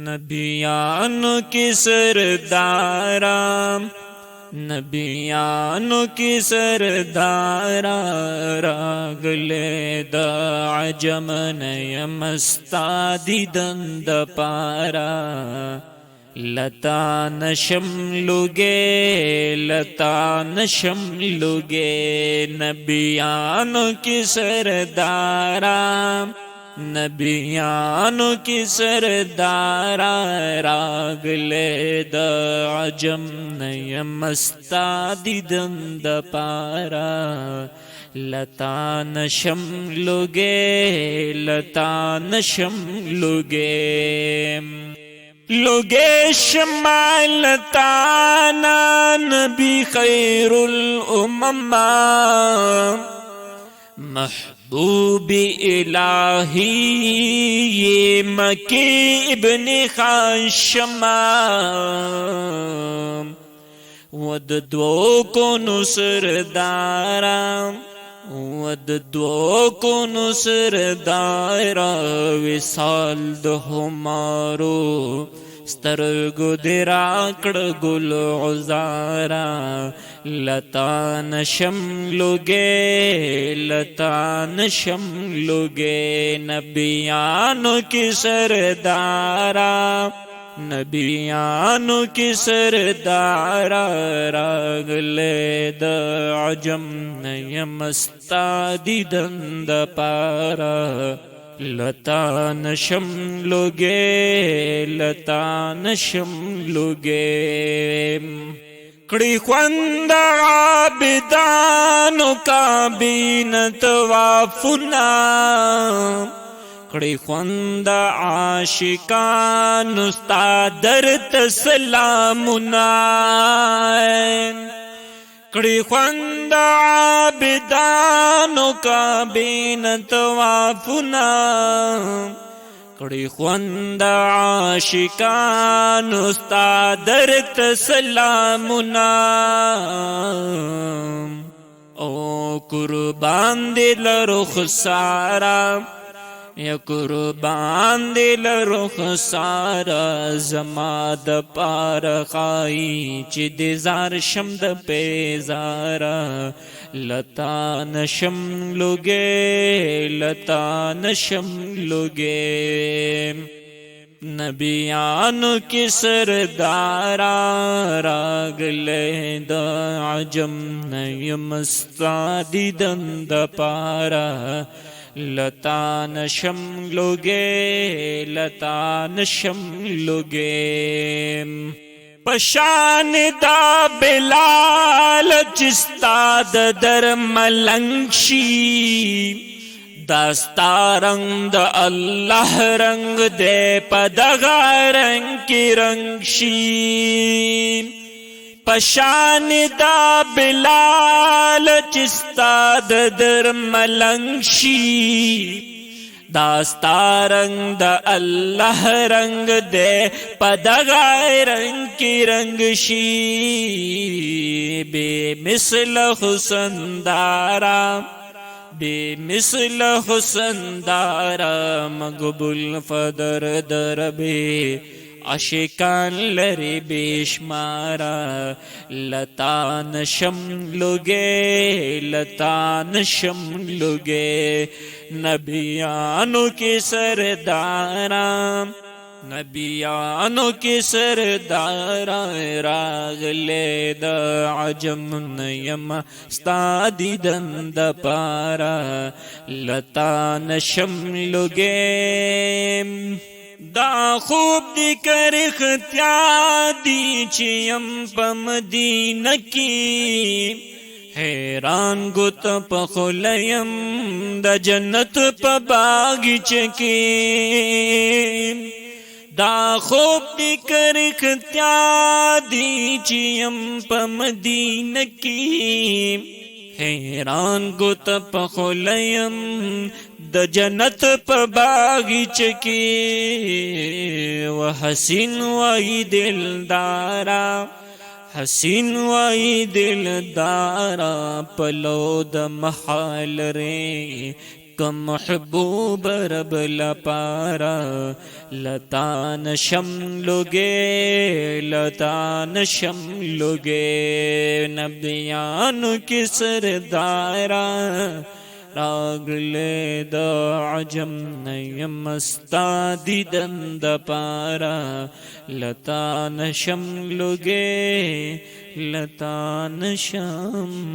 نبیانو کی سردارا نبیانو کی سردارا راغلے دا عجم نیم استا دیدن دا پارا لتا نشم لگے نبیانو کی سردارا نبیانو کی سردارا راغلے دا عجم نیم استا دیدن دا پارا لتا نشم لگے شمالتانا نبی خیر الامم محبوب الہی یہ مکی ابن خاشم ود دو کو نصر دارا وصال دو ہمارو سترگو دراکڑ گل عزارا لتا نشم لگے نبیانو کی سردارا راغلے دا عجم نیم استا دیدن دا پارا لتا نشم لگے کڑی خوند عابدانو کا بینت وافنا کڑی خوند عاشقان استادر تسلامنا کڑی خوند عابدانو کا بینت وافنا کڑی خوند عاشقان استادر تسلامنا او قربان دل رخسارا یا قربان دل رخسارا زما د پار خائی چی دی زار شم د پیزارا لتا نشم لگے نبیانو کی سردارا راغلے دا عجم نیم استا دیدن دا پارا لتا نشم لگے پشان دا بلال چستا در ملنگ شی داستا رنگ دا اللہ رنگ دے پدغا رنگ کی رنگ شی پشان دا بلال چستا در ملنگ شی داستا رنگ دا اللہ رنگ دے پدغا رنگ کی رنگ شی بے مثل حسن دارا مقبول فدر دربے عاشقان لری بیشمارا لتا نشم لگے نبیانو کی سردارا راغلے دا عجم نیم استا دیدن دا پارا لتا نشم لگے دا خوب دی کر اختیار دی چیم پا مدینہ کی حیران گت پا خلیم دا جنت پا باغچ کی دا خوب دی کر اختیار دی چیم پا مدینہ کی حیران گت پا خلیم دا جنت پا باغچ کی و حسین وائی دلدارا پلو دا محال رے क महबूब रब लपारा लतान शमलुगे लतान शमलुगे नबियान की सरदारा रागले द अजम नयमस्तादि दंद पारा लतान शमलुगे लतान शमलुगे।